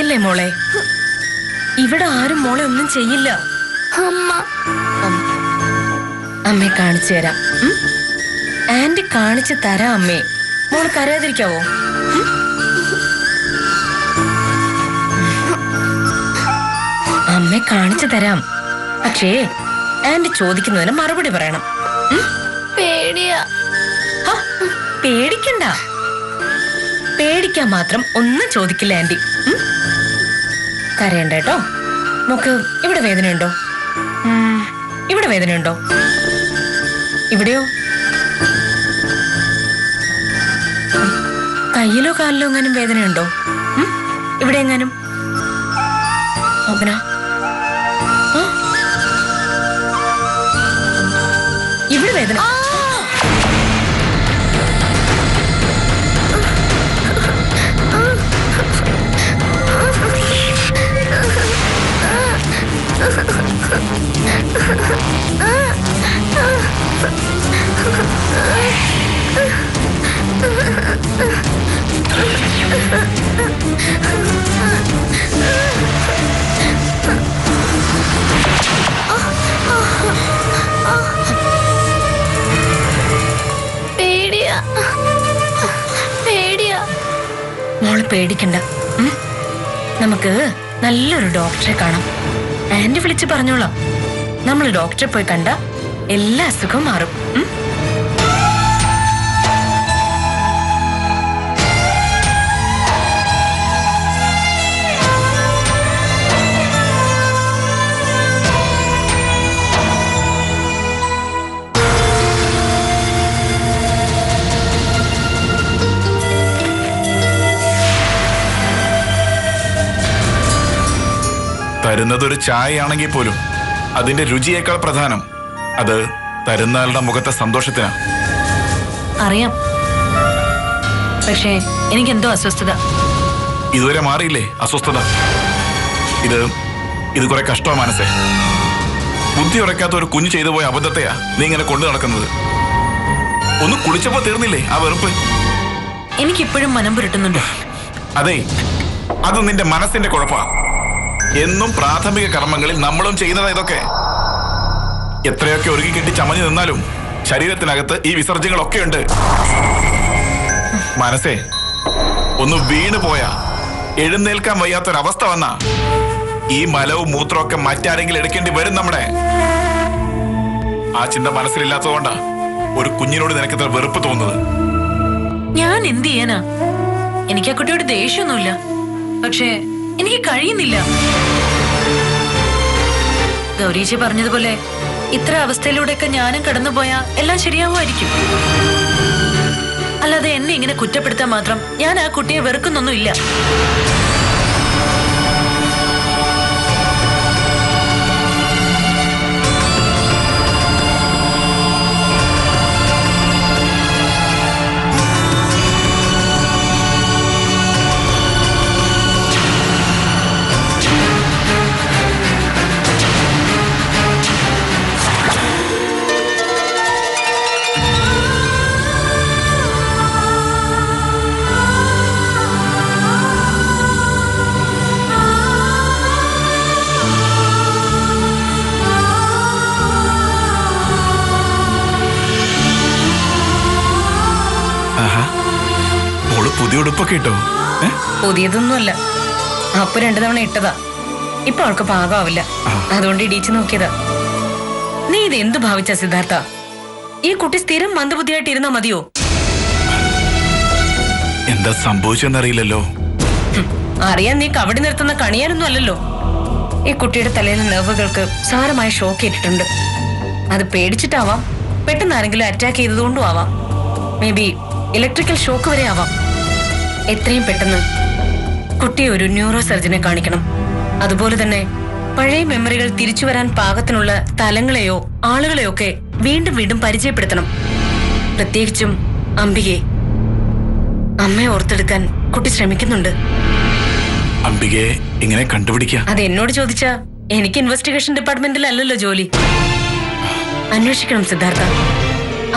കരയല്ലേ മോളെ. ഇവിടെ ആരും മോളെ ഒന്നും ചെയ്യില്ല. അമ്മയെ കാണിച്ചു തരാം. ആന്റി കാണിച്ചു തരാം അമ്മേ. മോള് കരയാതിരിക്കാവോ? അമ്മയെ കാണിച്ചു തരാം. പക്ഷേ ആന്റി ചോദിക്കുന്നതിന് മറുപടി പറയണം. പേടിക്കണ്ട. പേടിക്കാൻ മാത്രം ഒന്നും ചോദിക്കില്ല ആന്റി. കരയണ്ട കേട്ടോ. നോക്ക്, ഇവിടെ വേദനയുണ്ടോ? ഇവിടെ വേദനയുണ്ടോ? ഇവിടെയോ? കയ്യിലോ കാലിലോ എങ്ങാനും വേദനയുണ്ടോ? ഇവിടെ എങ്ങാനും? നോക്കണ. ഇവിടെ വേദന. മോള് പേടിക്കണ്ട. നമുക്ക് നല്ലൊരു ഡോക്ടറെ കാണാം. ആന്റി വിളിച്ച് പറഞ്ഞോളാം. നമ്മൾ ഡോക്ടറെ പോയി കണ്ട എല്ലാ അസുഖവും മാറും. തരുന്നതൊരു ചായയാണെങ്കിൽ പോലും അതിന്റെ രുചിയേക്കാൾ പ്രധാനം അത് തരുന്നയാളുടെ മുഖത്തെ സന്തോഷത്തിനാ. അറിയാം, പക്ഷേ എനിക്കെന്തോ അസ്വസ്ഥത. ഇതുവരെ മാറിയില്ലേ അസ്വസ്ഥത? ഇത് കുറെ കഷ്ടമാ മനസ്സേ. ബുദ്ധി ഉറക്കാത്ത ഒരു കുഞ്ഞു ചെയ്തു പോയ അബദ്ധത്തെയാ നീ ഇങ്ങനെ കൊണ്ടു നടക്കുന്നത്. ഒന്ന് കുളിച്ചപ്പോ തീർന്നില്ലേ ആ വെറുപ്പ്? എനിക്കിപ്പോഴും മനം പുരട്ടുന്നുണ്ട്. അതെ, അത് നിന്റെ മനസ്സിന്റെ കുഴപ്പാ. എന്നും പ്രാഥമിക കർമ്മങ്ങളിൽ നമ്മളും ചെയ്യുന്നതാ ഇതൊക്കെ. എത്രയൊക്കെ ഒരുക്കി കെട്ടി ചമഞ്ഞു നിന്നാലും ശരീരത്തിനകത്ത് ഈ വിസർജ്യങ്ങളൊക്കെ ഉണ്ട്. മനസ്സേ, ഒന്ന് വീണു പോയാ എഴുന്നേൽക്കാൻ വയ്യാത്തൊരവസ്ഥ വന്നാ ഈ മലവും മൂത്രമൊക്കെ മറ്റാരെങ്കിലും എടുക്കേണ്ടി വരും നമ്മുടെ. ആ ചിന്ത മനസ്സിലില്ലാത്തതുകൊണ്ടാ ഒരു കുഞ്ഞിനോട് നിനക്ക് ഇത്ര വെറുപ്പ് തോന്നുന്നത്. ഞാൻ എന്ത് ചെയ്യാനാ? എനിക്ക് ആ കുട്ടിയോട് ദേഷ്യമൊന്നുമില്ല, പക്ഷേ എനിക്ക് കഴിയുന്നില്ല. ഗൗരീജി പറഞ്ഞതുപോലെ ഇത്ര അവസ്ഥയിലൂടെയൊക്കെ ഞാനും കടന്നുപോയാ എല്ലാം ശരിയാവുമായിരിക്കും. അല്ലാതെ എന്നെ ഇങ്ങനെ കുറ്റപ്പെടുത്താൻ മാത്രം ഞാൻ ആ കുട്ടിയെ വെറുക്കുന്നൊന്നുമില്ല. പുതിയ ഉടുപ്പൊക്കെ ഇട്ടോ? പുതിയതൊന്നുമല്ല, അപ്പൊ 2 തവണ ഇട്ടതാ. ഇപ്പൊ അവൾക്ക് പാകമാവില്ല, അതുകൊണ്ട് ഇടിച്ചു നോക്കിയതാ. നീ ഇത് എന്ത് ഭാവിച്ച സിദ്ധാർത്ഥ? ഈ കുട്ടി സ്ഥിരം മന്ദബുദ്ധിയായിട്ടിരുന്നാ മതിയോ? എന്താ സംഭവിച്ചെന്നറിയില്ലല്ലോ. അറിയാൻ നീ കവടി നിർത്തുന്ന കണിയാനൊന്നും അല്ലല്ലോ. ഈ കുട്ടിയുടെ തലയിലെ നെർവുകൾക്ക് സാരമായ ഷോക്ക് ഏറ്റിട്ടുണ്ട്. അത് പേടിച്ചിട്ടാവാം, പെട്ടെന്ന് ആരെങ്കിലും അറ്റാക്ക് ചെയ്തതുകൊണ്ടും ആവാം. മേ ബി ഇലക്ട്രിക്കൽ ഷോക്ക് വരെ ആവാം. എത്രയും പെട്ടെന്ന് കുട്ടിയെ ഒരു ന്യൂറോ സർജനെ കാണിക്കണം. അതുപോലെ തന്നെ പഴയ മെമ്മറികൾ തിരിച്ചു വരാൻ പാകത്തിനുള്ള സ്ഥലങ്ങളെയോ ആളുകളെയോ ഒക്കെ വീണ്ടും വീണ്ടും പരിചയപ്പെടുത്തണം. പ്രത്യേകിച്ചും അംബികയെ. അമ്മയെ ഓർത്തെടുക്കാൻ കുട്ടി ശ്രമിക്കുന്നുണ്ട്. അംബികയെ എങ്ങനെ കണ്ടുപിടിക്കുക? അത് എന്നോട് ചോദിച്ചാ എനിക്ക് ഇൻവെസ്റ്റിഗേഷൻ ഡിപ്പാർട്ട്മെന്റിലല്ലല്ലോ ജോലി. അന്വേഷിക്കണം സിദ്ധാർത്ഥ.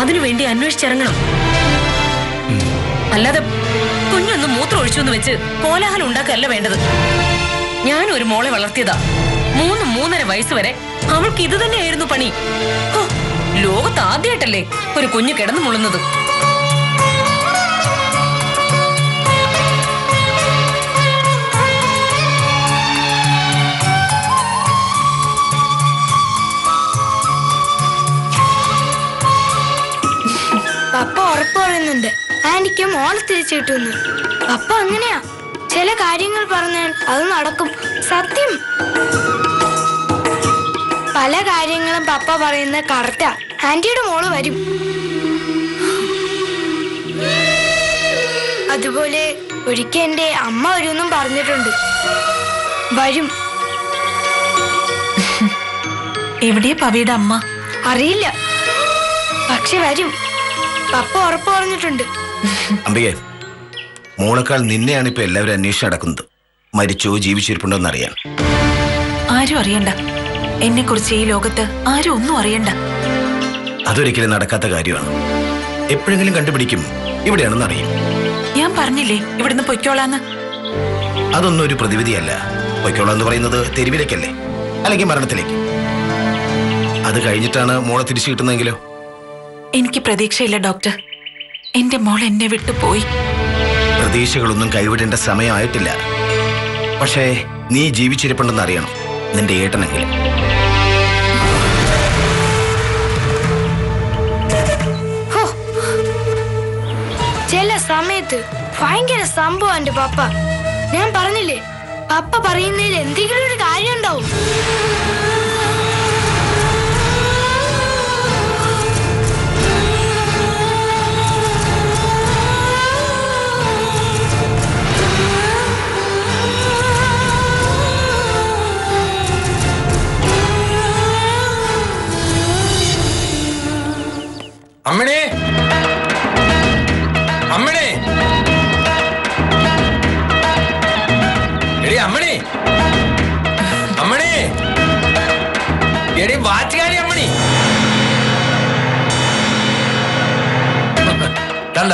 അതിനുവേണ്ടി അന്വേഷിച്ചിറങ്ങണം. അല്ലാതെ കുഞ്ഞൊന്ന് മൂത്രം ഒഴിച്ചു എന്ന് വെച്ച് കോലാഹലം ഉണ്ടാക്കല്ല വേണ്ടത്. ഞാൻ ഒരു മോളെ വളർത്തിയതാ. 3-3.5 വയസ്സ് വരെ അവൾക്ക് ഇത് തന്നെയായിരുന്നു പണി. ഹോ, ലോകത്ത് ആദ്യമായിട്ടല്ലേ ഒരു കുഞ്ഞ് കിടന്നു മുള്ളുന്നത്. പപ്പ ഉറപ്പ് പറയുന്നുണ്ട് ആന്റിക്ക് മോളെ തിരിച്ചു കിട്ടുന്നു. പപ്പ അങ്ങനെയാ, ചില കാര്യങ്ങൾ പറഞ്ഞാൽ അത് നടക്കും. സത്യം. പല കാര്യങ്ങളും പപ്പ പറയുന്നത് കറക്റ്റാ. ആന്റിയുടെ മോള് വരും. അതുപോലെ ഒരിക്കൽ എന്റെ അമ്മ വരുമെന്നും പറഞ്ഞിട്ടുണ്ട്. വരും. എവിടെയാ പവിയുടെ അമ്മ? അറിയില്ല, പക്ഷെ വരും. പപ്പ ഉറപ്പ് പറഞ്ഞിട്ടുണ്ട്. അമ്പികേ, മോളെക്കാൾ നിന്നെയാണ് ഇപ്പൊ എല്ലാവരും അന്വേഷിച്ച് നടക്കുന്നത്. മരിച്ചോ ജീവിച്ചിരിപ്പുണ്ടോ എന്നറിയാൻ. ആരും അറിയണ്ട. എന്നെ കുറിച്ച് ഈ ലോകത്ത് ആരും ഒന്നും അറിയണ്ട. അതൊരിക്കലും നടക്കാത്ത കാര്യമാണ്. എപ്പോഴെങ്കിലും കണ്ടുപിടിക്കും ഇവിടെയാണെന്ന് അറിയും. ഞാൻ പറഞ്ഞില്ലേ ഇവിടുന്ന് പൊയ്ക്കോളാന്ന്. അതൊന്നും ഒരു പ്രതിവിധിയല്ല. പൊയ്ക്കോളാന്ന് പറയുന്നത് തെരുവിലേക്കല്ലേ, അല്ലെങ്കിൽ മരണത്തിലേക്ക്. അത് കഴിഞ്ഞിട്ടാണ് മോളെ തിരിച്ചു കിട്ടുന്നതെങ്കിലോ? എനിക്ക് പ്രതീക്ഷയില്ല ഡോക്ടർ. എന്റെ മോൾ എന്നെ വിട്ടു പോയി. പ്രതീക്ഷകളൊന്നും കൈവിടേണ്ട സമയമായിട്ടില്ല. പക്ഷേ നീ ജീവിച്ചിരിപ്പുണ്ടെന്ന് അറിയണം, നിന്റെ ഏട്ടനെങ്കിലും. ചില സമയത്ത് ഭയങ്കര സംഭവം എന്റെ പപ്പ. ഞാൻ പറഞ്ഞില്ലേ, പപ്പ പറയുന്നതിൽ എന്തെങ്കിലും ഒരു കാര്യം ഉണ്ടാവും. അമ്മണി, അമ്മണി, എടി അമ്മണി, അമ്മണി, എടി വാറ്റുകാരി അമ്മണി. കണ്ട,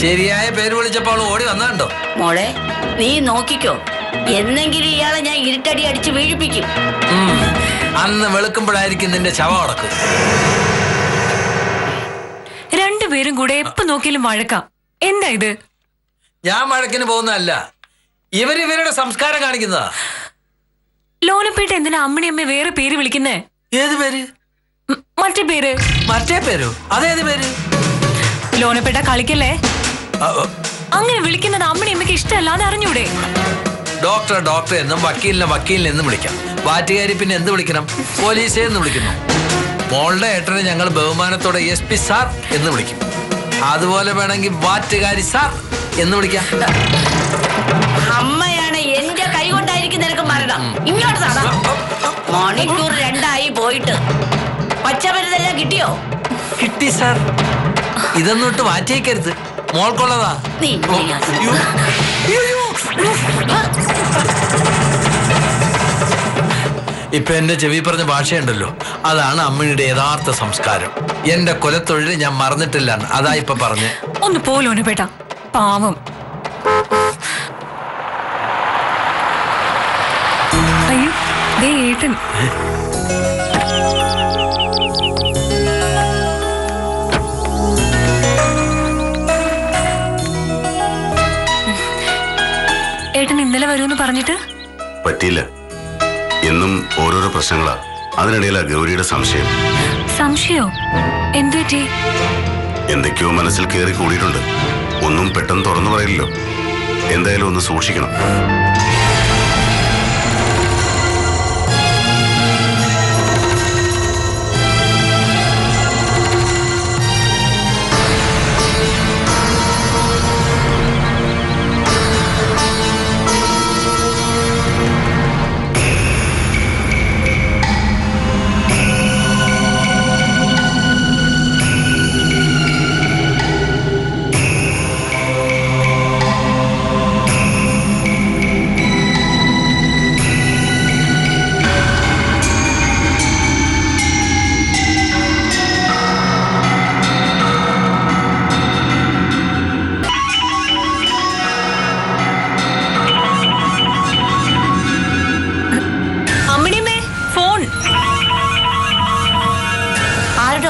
ശരിയായ പേര് വിളിച്ചപ്പോൾ അവൾ ഓടി വന്നോ? മോളെ, നീ നോക്കിക്കോ, എന്നെങ്കിലും ഇയാളെ ഞാൻ ഇരുട്ടടി അടിച്ച് വീഴിപ്പിക്കും. അന്ന് വെളുക്കുമ്പോഴായിരിക്കും നിന്റെ ശവം അടക്കും. രണ്ടുപേരും കൂടെ എപ്പോ നോക്കിയാലും വഴക്കാം. എന്താ ഇത്? ഞാൻ വഴക്കിന് പോകുന്നതല്ല, ഇവരുടെ സംസ്കാരം കാണിക്കുന്നതാ. ലോനപ്പേട്ട എന്തിനാ അമ്മണിയമ്മ വേറെ പേര് വിളിക്കുന്നേ? ഏത് പേര്? മറ്റേ പേര്. മറ്റേ പേരോ? അതേത് പേര്? ലോനപ്പേട്ട കളിക്കല്ലേ. അങ്ങനെ വിളിക്കുന്നത് അമ്മണിയമ്മക്ക് ഇഷ്ടമല്ലാതെ അറിഞ്ഞൂടെ? ഡോക്ടർ ഡോക്ടർ എന്നും വക്കീലിനെന്നും വിളിക്കാം. വാറ്റുകാരി പിന്നെ എന്ത് വിളിക്കണം? പോലീസേ എന്ന് വിളിക്കുന്നു. മോളുടെ ഏട്ടനെ ഞങ്ങൾ ബഹുമാനത്തോടെ SP സാർ എന്ന് വിളിക്കും. അതുപോലെ വേണമെങ്കിൽ വാറ്റുകാരി സാർ എന്ന് വിളിക്കാം. അമ്മയാണ് എന്റെ കൈ കൊണ്ടായിരിക്കും നിനക്ക് മരണം. ഇങ്ങോട്ട് സാധാ മണിക്കൂർ 2 പോയിട്ട് പച്ചമരുന്നെല്ലാം കിട്ടിയോ? കിട്ടി സാർ. ഇതൊന്നും ഇട്ട് മാറ്റിയേക്കരുത്, മോൾക്കുള്ളതാ. നീ ഇപ്പൊ എന്റെ ചെവി പറഞ്ഞ ഭാഷയുണ്ടല്ലോ, അതാണ് അമ്മയുടെ യഥാർത്ഥ സംസ്കാരം. എന്റെ കൊലത്തൊഴിൽ ഞാൻ മറന്നിട്ടില്ല, അതാ ഇപ്പൊ പറഞ്ഞ്. ഒന്ന് പോലോനപ്പേട്ട, പാവം. അയ്യോ, ദേ ഏട്ടൻ. ഏട്ടൻ ഇന്നലെ വരുമെന്ന് പറഞ്ഞിട്ട് പറ്റിയില്ല. എന്നും ഓരോരോ പ്രശ്നങ്ങളാ. അതിനിടയിലാ ഗൗരിയുടെ സംശയം. സംശയോ? എന്തു പറ്റി? എന്തൊക്കെയോ മനസ്സിൽ കയറി കൂടിയിട്ടുണ്ട്. ഒന്നും പെട്ടെന്ന് തുറന്നു പറയില്ലല്ലോ. എന്തായാലും ഒന്ന് സൂക്ഷിക്കണം.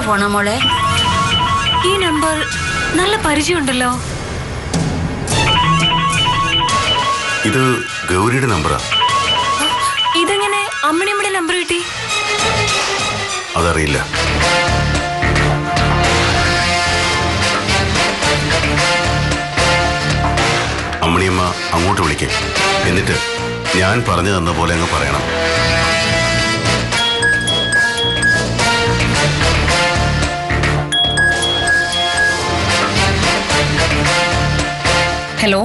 പോണ മോളെ? ഈ നമ്പർ നല്ല പരിചയമുണ്ടല്ലോ. ഇത് ഗൗരിയുടെ നമ്പറാ. ഇതെങ്ങനെ അമ്മണിയമ്മയുടെ നമ്പർ കിട്ടി? അതറിയില്ല. അമ്മണിയമ്മ അങ്ങോട്ട് വിളിക്കേ, എന്നിട്ട് ഞാൻ പറഞ്ഞു തന്ന പോലെ അങ്ങ് പറയണം. ഹലോ,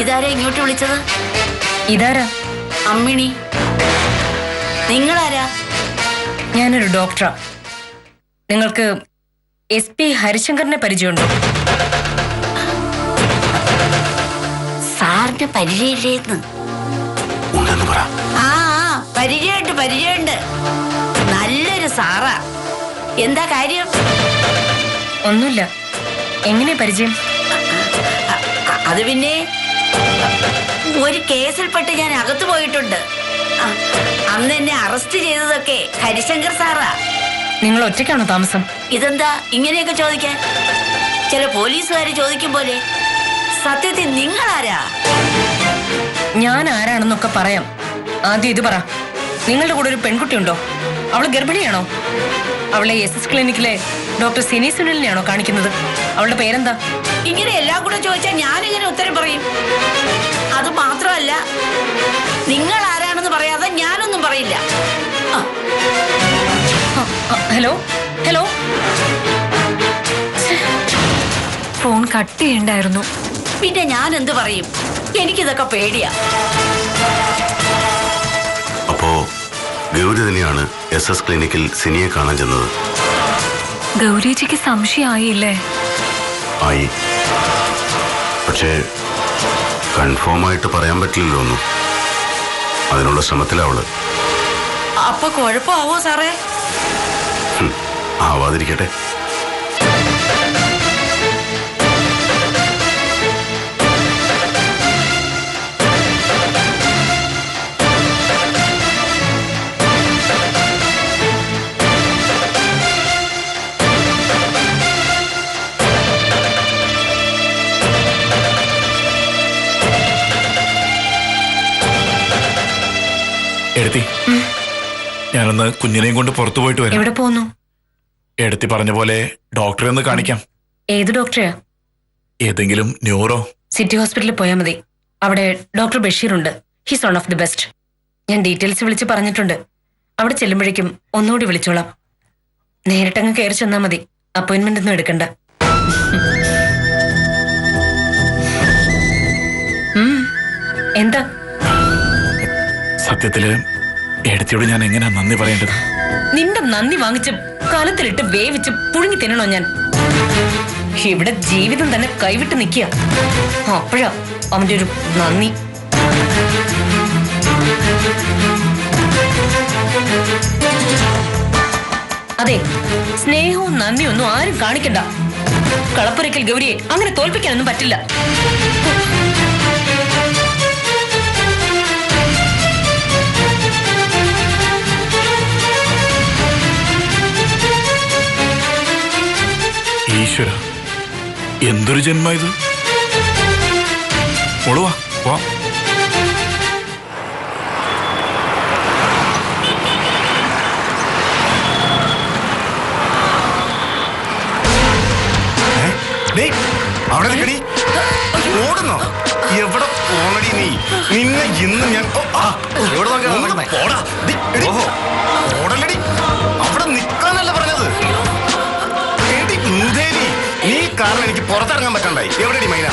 ഇതാരാ ഇങ്ങോട്ട് വിളിച്ചത്? ഇതാരാ? അമ്മിണി. നിങ്ങളാരാ? ഞാനൊരു ഡോക്ടറാ. നിങ്ങൾക്ക് SP ഹരിശങ്കറിനെ പരിചയമുണ്ടോ? സാറിന് പരിചയമില്ലേന്ന്? ഉണ്ടെന്ന് പറ. ആ പരിചയമുണ്ട്. നല്ലൊരു സാറാ. എന്താ കാര്യം? ഒന്നുമില്ല. എങ്ങനെ പരിചയം? അത് പിന്നെ ഒരു കേസിൽപ്പെട്ട് ഞാൻ അകത്തു പോയിട്ടുണ്ട്. അന്ന് എന്നെ അറസ്റ്റ് ചെയ്തതൊക്കെ ഹരിശങ്കർ സാറാ. നിങ്ങൾ ഒറ്റയ്ക്കാണോ താമസം? ഇതെന്താ ഇങ്ങനെയൊക്കെ ചോദിക്കാൻ? ചില പോലീസുകാര് ചോദിക്കും പോലെ. സത്യത്തിൽ നിങ്ങളാരാ? ഞാൻ ആരാണെന്നൊക്കെ പറയാം. ആദ്യം ഇത് പറ. നിങ്ങളുടെ കൂടെ ഒരു പെൺകുട്ടി ഉണ്ടോ? അവള് ഗർഭിണിയാണോ? അവളെ SS ക്ലിനിക്കിലെ ഡോക്ടർ സിനി സുനിലിനെയാണോ കാണിക്കുന്നത്? അവളുടെ പേരെന്താ? ഇങ്ങനെ എല്ലാം കൂടെ ചോദിച്ചാൽ ഞാനിങ്ങനെ ഉത്തരം പറയും. അത് മാത്രമല്ല, നിങ്ങൾ ആരാണെന്ന് പറയാതെ ഞാനൊന്നും പറയില്ല. ഹലോ ഹലോ, ഫോൺ കട്ട് ചെയ്യണ്ടായിരുന്നു. പിന്നെ ഞാൻ എന്ത് പറയും? എനിക്കിതൊക്കെ പേടിയാ. അപ്പോ ഗൗരി തന്നെയാണ് SS ക്ലിനിക്കിൽ സിനിയെ കാണാൻ ചെന്നത്. ഗൗരിജിക്ക് സംശയമായില്ലേ? ആയി. പക്ഷേ കൺഫേം ആയിട്ട് പറയാൻ പറ്റില്ലല്ലോ ഒന്നും. അതിനുള്ള ശ്രമത്തിലാവള്. അപ്പൊ കുഴപ്പമാവോ സാറേ? ആവാതിരിക്കട്ടെ. എടുത്തി, ഞാനൊന്ന് കുഞ്ഞിനെയും കൊണ്ട് പുറത്തു പോയിട്ട് വരാം. എവിടെ പോകുന്നു? എടുത്തി പറഞ്ഞ പോലെ ഡോക്ടറെ ഒന്ന് കാണിക്കാം. ഏത് ഡോക്ടറെയാ? ഏതെങ്കിലും ന്യൂറോ. സിറ്റി ഹോസ്പിറ്റലിൽ പോയാൽ മതി. അവിടെ ഡോക്ടർ ബഷീർ ഉണ്ട്. His one of the best. ഞാൻ ഡീറ്റെയിൽസ് വിളിച്ച് പറഞ്ഞിട്ടുണ്ട്. അവിടെ ചെല്ലുമ്പോഴേക്കും ഒന്നുകൂടി വിളിച്ചോളാം. നേരിട്ടങ്ങ് കയറി ചെന്നാൽ മതി. അപ്പോയിന്റ്മെന്റ് ഒന്നും എടുക്കണ്ട. എന്താ? സത്യത്തില് എടുത്തിയോട് ഞാൻ എങ്ങനെയാ നന്ദി പറയേണ്ടത്? നിന്റെ നന്ദി വാങ്ങിച്ച് കലത്തിലിട്ട് വേവിച്ച് പുഴുങ്ങി തിന്നണോ ഞാൻ? ഇവിടെ ജീവിതം തന്നെ കൈവിട്ട് നിൽക്കുക. അപ്പോഴാ അവന്റെ ഒരു നന്ദി. അതെ, സ്നേഹവും നന്ദിയും ഒന്നും ആരും കാണിക്കണ്ട. കളപ്പുരയ്ക്കൽ ഗൗരിയെ അങ്ങനെ തോൽപ്പിക്കാനൊന്നും പറ്റില്ല. ഈശ്വര, എന്തൊരു ജന്മ ഇത്. ഒളുവാ വാ. അവിടെ നിൽക്കടി. ഓടുന്നോ? എവിടെ പോണടി നീ? നിന്നെ ഇന്ന് ഞാൻ ഓടല്ലടി. അവിടെ നിൽക്കാനല്ല പറഞ്ഞത്. നീ കാരണം എനിക്ക് പുറത്തിറങ്ങാൻ പറ്റണ്ടായി. എവിടെടി മൈന?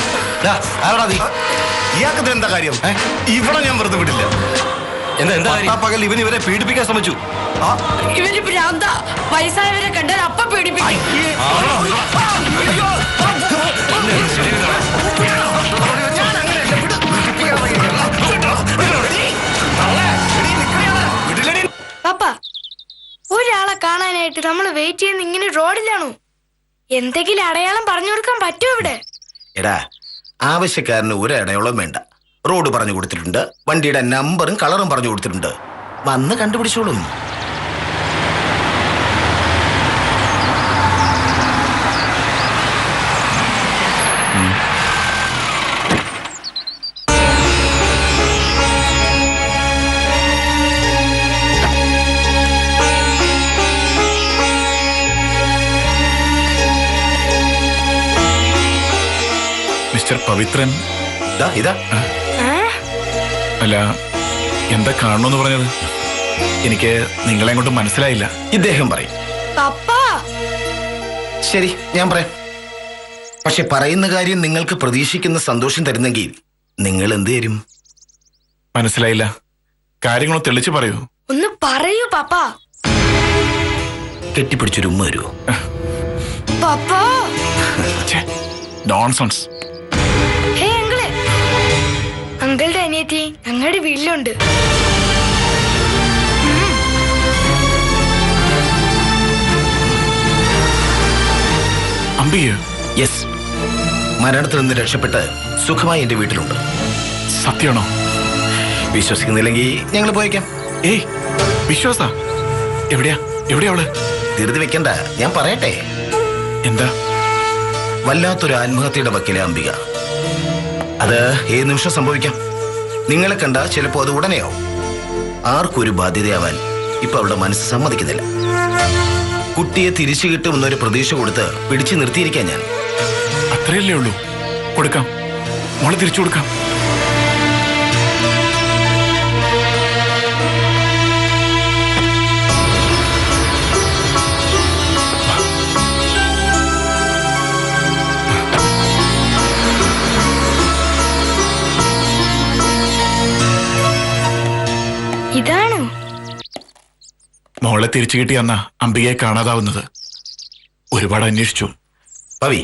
ഇയാൾക്ക് എന്താ കാര്യം? ഇവിടെ ഞാൻ വെറുതെ വിടില്ല. പകൽ ഇവരെ പീഡിപ്പിക്കാൻ ശ്രമിച്ചു. ഇവര് ഭ്രാന്ത. വയസ്സായവരെ കണ്ടാൽ അപ്പം പീഡിപ്പിക്കും. പാപ്പ, ഒരാളെ കാണാനായിട്ട് നമ്മൾ വെയിറ്റ് ചെയ്യുന്ന ഇങ്ങനെ റോഡിലാണോ? എന്തെങ്കിലും അടയാളം പറഞ്ഞു കൊടുക്കാൻ പറ്റുമോ ഇവിടെ? എടാ, ആവശ്യക്കാരന് ഒരു അടയാളം വേണ്ട. റോഡ് പറഞ്ഞു കൊടുത്തിട്ടുണ്ട്, വണ്ടിയുടെ നമ്പറും കളറും പറഞ്ഞു കൊടുത്തിട്ടുണ്ട്. വന്ന് കണ്ടുപിടിച്ചോളും. മിസ്റ്റർ പവിത്രൻ. ഇതാ അല്ല, എന്താ കാണണമെന്ന് പറഞ്ഞത്? എനിക്ക് നിങ്ങളെ അങ്ങോട്ട് മനസ്സിലായില്ല. ഇദ്ദേഹം പറയും. പപ്പാ ശരി, ഞാൻ പറയാം. പക്ഷെ പറയുന്ന കാര്യം നിങ്ങൾക്ക് പ്രതീക്ഷിക്കുന്ന സന്തോഷം തരുന്നെങ്കിൽ നിങ്ങൾ എന്ത് തരും? മനസ്സിലായില്ല. കാര്യങ്ങളൊന്ന് തെളിച്ചു പറയൂ. ഒന്ന് പറയൂ പപ്പാ. കെട്ടിപ്പിടിച്ചൊരു ഉമ്മ വരുമോ? പപ്പാ നോൺസെൻസ്. ഹേ അങ്കിളെ, അങ്കിളുടെ അനിയത്തി ഞങ്ങളുടെ വീട്ടിലുണ്ട്. അമ്പിയോ? യെസ്, മരണത്തിൽ നിന്ന് രക്ഷപ്പെട്ട് സുഖമായി എന്റെ വീട്ടിലുണ്ട്. സത്യമാണോ? വിശ്വസിക്കുന്നില്ലെങ്കിൽ ഞങ്ങൾ പോയേക്കാം. ഏയ്, വിശ്വാസ? എവിടെയാ അവള്? ധൃതി വെക്കണ്ട, ഞാൻ പറയട്ടെ. എന്താ? വല്ലാത്തൊരു ആത്മഹത്യയുടെ വക്കിലെ അംബിക. അത് ഏത് നിമിഷം സംഭവിക്കാം. നിങ്ങളെ കണ്ട ചിലപ്പോ അത് ഉടനെയാവും. ആർക്കും ഒരു ബാധ്യതയാവാൻ ഇപ്പൊ അവളുടെ മനസ്സ് സമ്മതിക്കുന്നില്ല. കുട്ടിയെ തിരിച്ചു കിട്ടുമെന്നൊരു പ്രതീക്ഷ കൊടുത്ത് പിടിച്ചു നിർത്തിയിരിക്കാൻ ഞാൻ. അത്രയല്ലേ ഉള്ളൂ? കൊടുക്കാം, മോളെ തിരിച്ചു കൊടുക്കാം. ഇതാണോ? മോളെ തിരിച്ചു കിട്ടിയെന്ന അംബികയെ കാണാതാവുന്നത്. ഒരുപാട് അന്വേഷിച്ചു. പവി,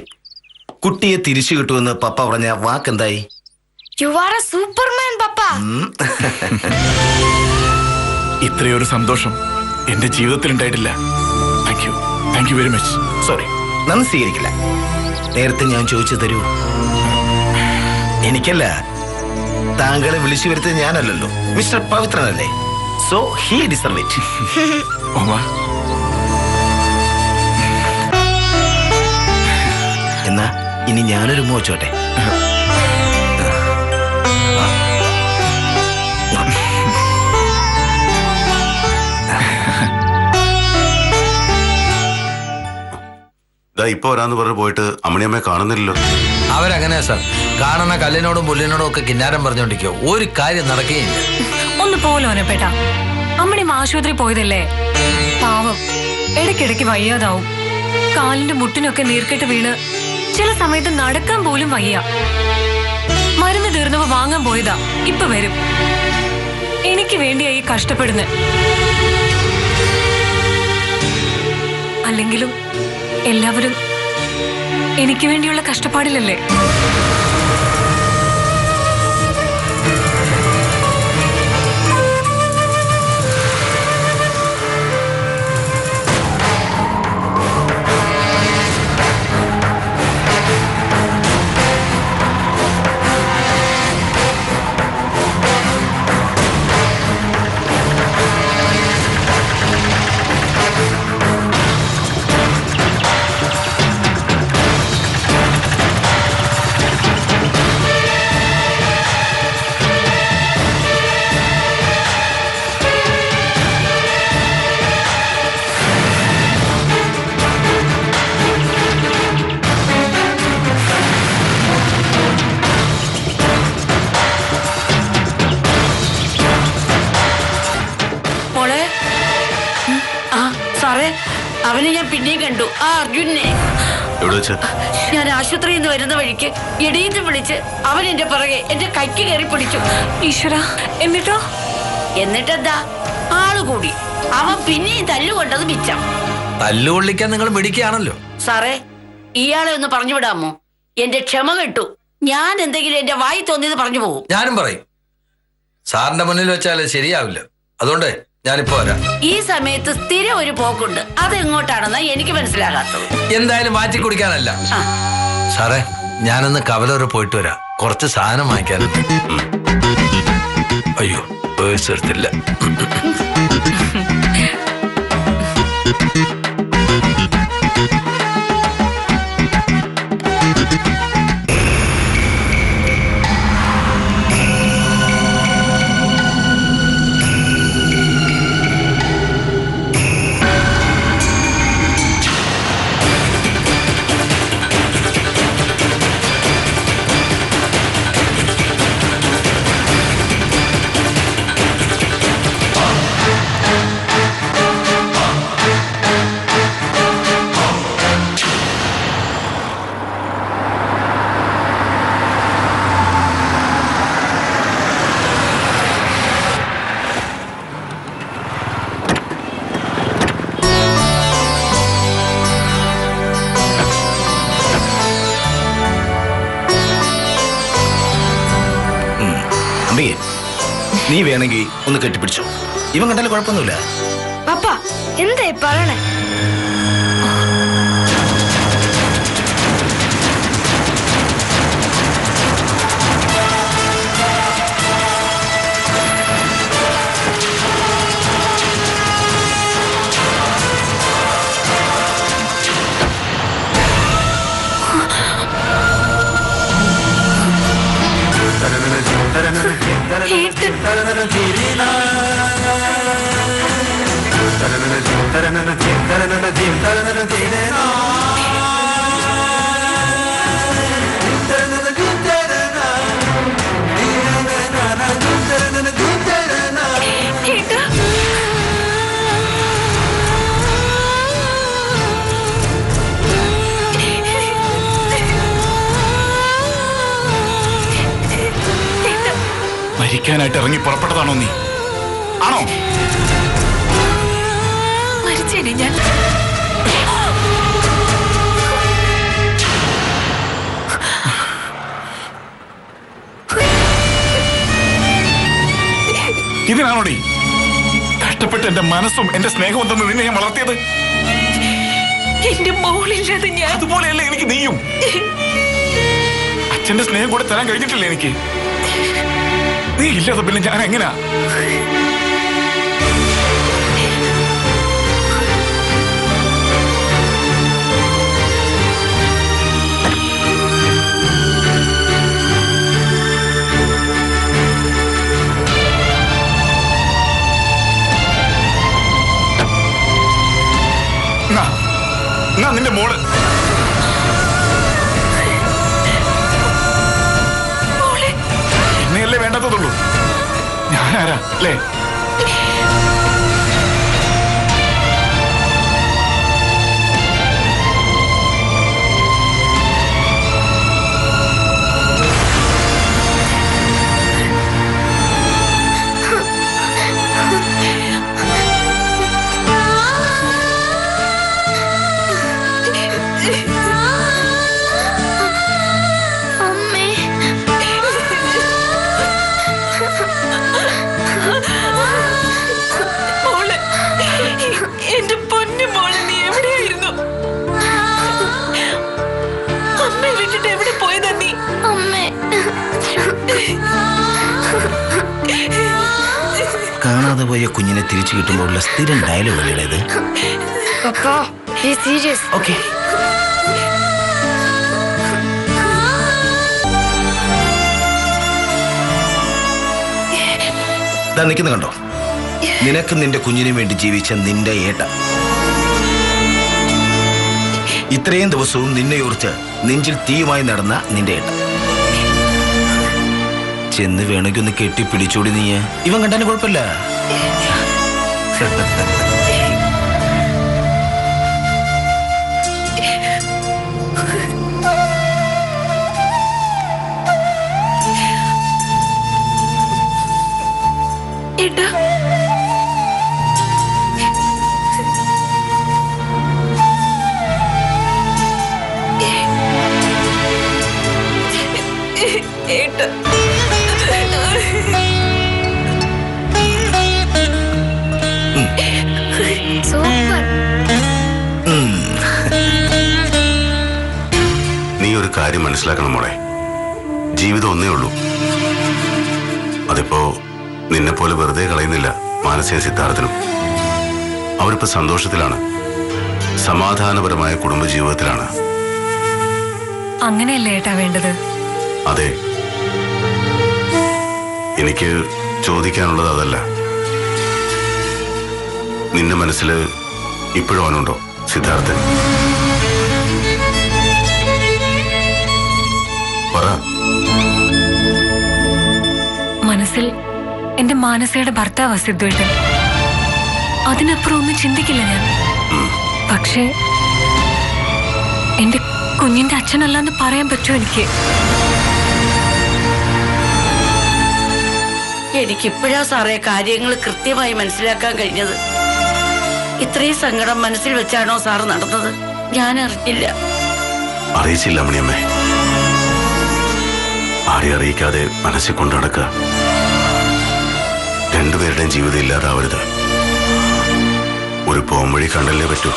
കുട്ടിയെ തിരിച്ചു കിട്ടുമെന്ന് പപ്പ പറഞ്ഞ വാക്കെന്തായി? യു ആർ എ സൂപ്പർമാൻ പപ്പാ. ഇത്രയൊരു സന്തോഷം എന്റെ ജീവിതത്തിൽ ഉണ്ടായിട്ടില്ല. Thank you very much. Sorry, നന്ദി സ്വീകരിക്കില്ല. നേരത്തെ ഞാൻ ചോദിച്ചു തരൂ. എനിക്കല്ല, താങ്കളെ വിളിച്ചു വരുത്തിയത് ഞാനല്ലല്ലോ, മിസ്റ്റർ പവിത്രനല്ലേ. So he deserve it. എന്നാ ഇനി ഞാനൊരു മോച്ചോട്ടെ. ഇപ്പൊ വരാന്ന് പറഞ്ഞു പോയിട്ട് അമ്മണിയമ്മയെ കാണുന്നില്ലല്ലോ. അവരങ്ങനെയാ സാർ, കാണുന്ന കല്ലിനോടും പുല്ലിനോടും ഒക്കെ കിന്നാരം പറഞ്ഞോണ്ടിരിക്കോ. ഒരു കാര്യം നടക്കുകയില്ല. ഒന്ന് പോലോനെ പേട്ടാ. അമ്മണി ആശുപത്രി പോയതല്ലേ, പാവം. ഇടയ്ക്കിടയ്ക്ക് വയ്യാതാവും. കാലിന്റെ മുട്ടിനൊക്കെ നീർക്കെട്ട് വീണ് ചില സമയത്ത് നടക്കാൻ പോലും വയ്യ. മരുന്ന് തീർന്നപ്പോ വാങ്ങാൻ പോയതാ, ഇപ്പൊ വരും. എനിക്ക് വേണ്ടിയാ ഈ കഷ്ടപ്പെടുന്നത്. അല്ലെങ്കിലും എല്ലാവരും എനിക്ക് വേണ്ടിയുള്ള കഷ്ടപ്പാടിലല്ലേ. അവനെ ഞാൻ പിന്നെയും കണ്ടു, ആ അർജുനെ. ഞാൻ ആശുപത്രിയിൽ നിന്ന് വരുന്ന വഴിക്ക് എടീന്ന് വിളിച്ച് അവൻ എന്റെ പുറകെ എന്റെ കൈക്ക് കയറി പിടിച്ചു. ഈശ്വര, എന്നിട്ടോ? എന്നിട്ടെന്താ, ആളുകൂടി. അവൻ പിന്നെയും തല്ലുകൊണ്ടത് മിച്ചം. തല്ലുകൊള്ളിക്കാൻ നിങ്ങൾ മിടിക്കുകയാണല്ലോ. സാറേ, ഇയാളെ ഒന്ന് പറഞ്ഞു വിടാമോ? എന്റെ ക്ഷമ കെട്ടു. ഞാൻ എന്തെങ്കിലും എന്റെ വായി തോന്നിയത് പറഞ്ഞു പോകും. ഞാനും പറയും. സാറിന്റെ മുന്നിൽ വെച്ചാൽ ശരിയാവില്ല. അതുകൊണ്ട് ഞാനിപ്പോ വരാം. ഈ സമയത്ത് സ്ഥിരം ഒരു പോക്കുണ്ട്, അതെങ്ങോട്ടാണെന്ന് എനിക്ക് മനസ്സിലാകാത്തത്. എന്തായാലും മാറ്റി കുടിക്കാനല്ല. സാറേ, ഞാനൊന്ന് കവല പോയിട്ട് വരാം. കുറച്ച് സാധനം വാങ്ങിക്കാനുണ്ട്. അയ്യോ, പേഴ്സ് എടുത്തില്ല. നീ വേണമെങ്കിൽ ഒന്ന് കെട്ടിപ്പിടിച്ചോ. ഇവൻ കണ്ടാലും കുഴപ്പമൊന്നുമില്ല. പപ്പ എന്തായി പറയണേ? മരിക്കാനായിട്ട് ഇറങ്ങി പുറപ്പെട്ടതാണോ നീ? ആണോ? മരിച്ചേനെ ഞാൻ. ഇതിനാണോടി കഷ്ടപ്പെട്ട് എന്റെ മനസ്സും എന്റെ സ്നേഹവും തന്ന് നിന്നെ ഞാൻ വളർത്തിയത്? എന്റെ മോളില്ലാതെ ഞാൻ. അതുപോലെയല്ലേ എനിക്ക് നീയും. അച്ഛന്റെ സ്നേഹം കൂടെ തരാൻ കഴിഞ്ഞിട്ടില്ലേ എനിക്ക്? നീ ഇല്ലാതെ പിന്നെ ഞാൻ എങ്ങനാ? നിന്റെ മോള് എന്നെയല്ലേ വേണ്ടതുള്ളൂ. ഞാനാരാ അല്ലേ? കാണാതെ പോയ കുഞ്ഞിനെ തിരിച്ചു കിട്ടുമ്പോഴുള്ള സ്ഥിരം ഡയലോഗ് അല്ലേ ഇത്? ഓക്കെ, നിൽക്കുന്ന കണ്ടോ? നിനക്ക് നിന്റെ കുഞ്ഞിനു വേണ്ടി ജീവിച്ച നിന്റെ ഏട്ട. ഇത്രയും ദിവസവും നിന്നെ ഓർത്ത് നെഞ്ചിൽ തീയുമായി നടന്ന നിന്റെ ഏട്ട. ചെന്ന് വേണമെങ്കിൽ ഒന്ന് കെട്ടിപ്പിടിച്ചോടി നീ. ഇവൻ കണ്ടാലും കുഴപ്പമില്ല. നീ ഒരു കാര്യം മനസ്സിലാക്കണം മോളെ. ജീവിതം ഒന്നേ ഉള്ളൂ. അതിപ്പോ നിന്നെ പോലെ വെറുതെ കളയുന്നില്ല മാനസിക സിദ്ധാർത്ഥനും. അവരിപ്പോ സന്തോഷത്തിലാണ്, സമാധാനപരമായ കുടുംബജീവിതത്തിലാണ്. അങ്ങനെയല്ലേ ഏട്ടാ വേണ്ടത്? അതെ, എനിക്ക് ചോദിക്കാനുള്ളത് അതല്ല. നിന്റെ മനസ്സിൽ ഇപ്പോഴും അവനുണ്ടോ സിദ്ധാർത്ഥൻ? പറ. മനസ്സിൽ എന്റെ മാനസയുടെ ഭർത്താവ് സിദ്ധുവേട്ടൻ. അതിനപ്പുറം ഒന്നും ചിന്തിക്കില്ല ഞാൻ. പക്ഷേ എന്റെ കുഞ്ഞിന്റെ അച്ഛനല്ലാന്ന് പറയാൻ പറ്റുമോ എനിക്ക്? എനിക്കിപ്പോഴാ സാറേ കാര്യങ്ങൾ കൃത്യമായി മനസ്സിലാക്കാൻ കഴിഞ്ഞത്. ഇത്രയും സങ്കടം മനസ്സിൽ വെച്ചാണോ സാർ നടന്നത്? ഞാൻ അറിഞ്ഞില്ല. അറിയിച്ചില്ല മണിയമ്മേ. ആരെ അറിയിക്കാതെ മനസ്സിൽ കൊണ്ടു നടക്കുക രണ്ടുപേരുടെയും ജീവിതം ഇല്ലാതാവരുത്. ഒരു പോംവഴി കണ്ടല്ലേ പറ്റൂ.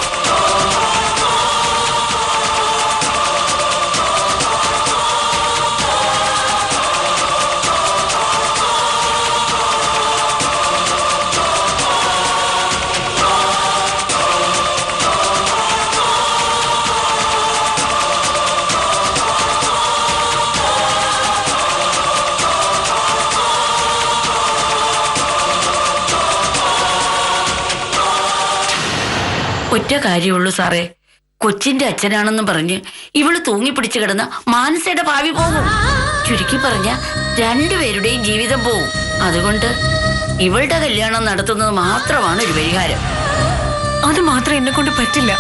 ഒറ്റ കാര്യമുള്ളൂ സാറേ, കൊച്ചിന്റെ അച്ഛനാണെന്നും പറഞ്ഞ് ഇവള് തൂങ്ങിപ്പിടിച്ചു കിടന്ന മാനസയുടെ ഭാവി പോകും. ചുരുക്കി പറഞ്ഞ രണ്ടുപേരുടെയും ജീവിതം പോവും. അതുകൊണ്ട് ഇവളുടെ കല്യാണം നടത്തുന്നത് മാത്രമാണ് ഒരു പരിഹാരം. അത് മാത്രം എന്നെ കൊണ്ട് പറ്റില്ല.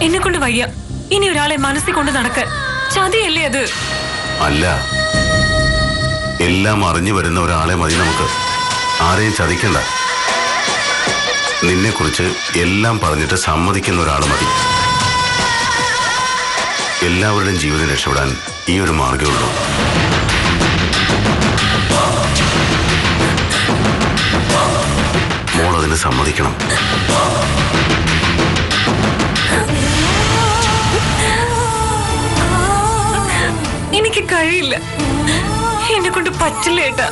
എന്നെ കൊണ്ട് വയ്യ ഇനി ഒരാളെ മനസ്സിൽ കൊണ്ട് നടക്കാൻ. ചതിയല്ലേ അത്? അല്ല, എല്ലാം അറിഞ്ഞു വരുന്ന ഒരാളെ മതി നമുക്ക്. ആരെയും ചതിക്കണ്ട. നിന്നെക്കുറിച്ച് എല്ലാം പറഞ്ഞിട്ട് സമ്മതിക്കുന്ന ഒരാൾ മതി. എല്ലാവരുടെയും ജീവിതം രക്ഷപ്പെടാൻ ഈ ഒരു മാർഗ്ഗമുള്ളൂ. മോൾ അതിന് സമ്മതിക്കണം. എനിക്ക് കഴിയില്ല. എന്നെ കൊണ്ട് പറ്റില്ല ഏട്ടാ.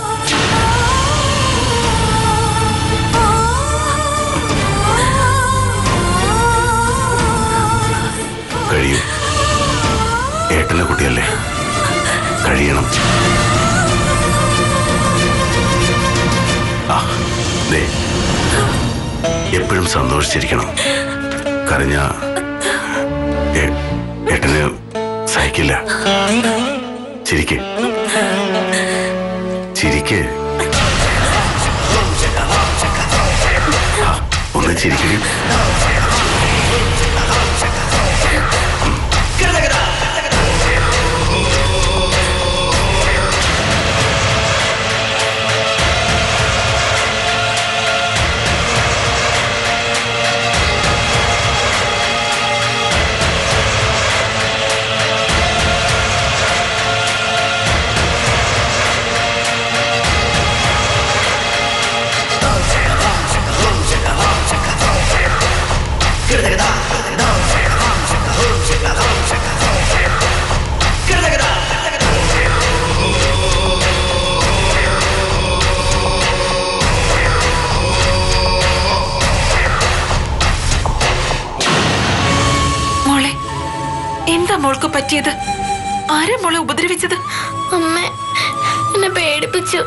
കഴിയും. ഏട്ടന്റെ കുട്ടിയല്ലേ, കഴിയണം. എപ്പോഴും സന്തോഷിച്ചിരിക്കണം. കരഞ്ഞ ഏട്ടന് സഹിക്കില്ല. ചിരിക്ക് ചിരിക്ക്, ഒന്ന് ചിരിക്കുക. എന്താ മോൾക്ക് പറ്റിയത്? ആരാ മോളെ ഉപദ്രവിച്ചത്? അമ്മ എന്നെ പേടിപ്പിച്ചു.